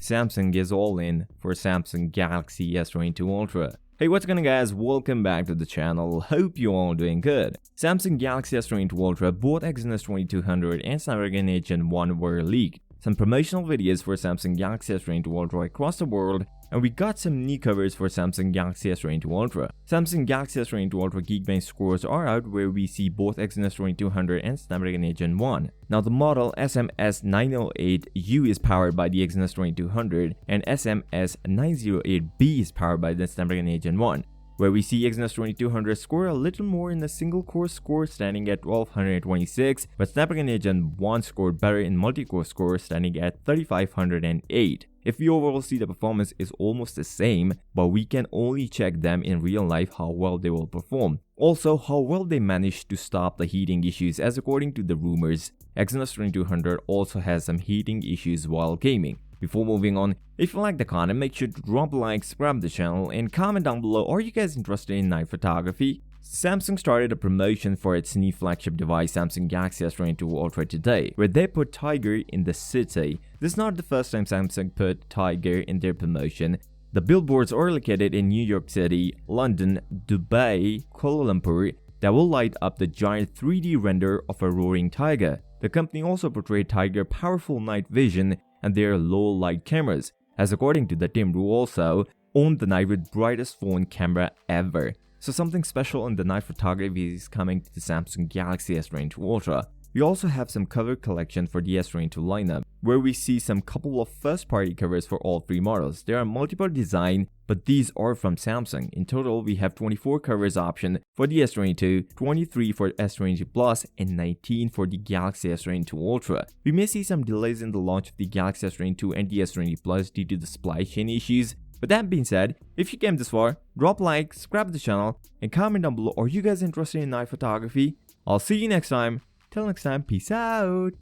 Samsung is all in for Samsung Galaxy S22 Ultra. Hey, what's going on guys, welcome back to the channel, hope you're all doing good. Samsung Galaxy S22 Ultra, both Exynos 2200 and Snapdragon Gen 1 were leaked. Some promotional videos for Samsung Galaxy S22 Ultra across the world, and we got some new covers for Samsung Galaxy S22 Ultra. Samsung Galaxy S22 Ultra Geekbench scores are out where we see both Exynos 2200 and Snapdragon Gen 1. Now the model SMS908U is powered by the Exynos 2200 and SMS908B is powered by the Snapdragon Gen 1. Where we see Exynos 2200 score a little more in the single core score standing at 1226, but Snapdragon Gen 1 scored better in multi-core score standing at 3508. If we overall see the performance is almost the same, but we can only check them in real life how well they will perform. Also, how well they managed to stop the heating issues, as according to the rumors, Exynos 2200 also has some heating issues while gaming. Before moving on, if you like the content, make sure to drop a like, subscribe to the channel, and comment down below, are you guys interested in night photography? Samsung started a promotion for its new flagship device Samsung Galaxy S22 Ultra today, where they put Tiger in the city. This is not the first time Samsung put Tiger in their promotion. The billboards are located in New York City, London, Dubai, Kuala Lumpur that will light up the giant 3D render of a roaring tiger. The company also portrayed Tiger's powerful night vision and their low light cameras, as according to the team who also owned the night with brightest phone camera ever. So something special in the night photography is coming to the Samsung Galaxy S22 Ultra. We also have some cover collection for the S22 lineup, where we see some couple of first-party covers for all three models. There are multiple designs, but these are from Samsung. In total, we have 24 covers option for the S22, 23 for S22 Plus, and 19 for the Galaxy S22 Ultra. We may see some delays in the launch of the Galaxy S22 and the S22 Plus due to the supply chain issues. But that being said, if you came this far, drop a like, subscribe to the channel, and comment down below, are you guys interested in night photography? I'll see you next time. Till next time, peace out.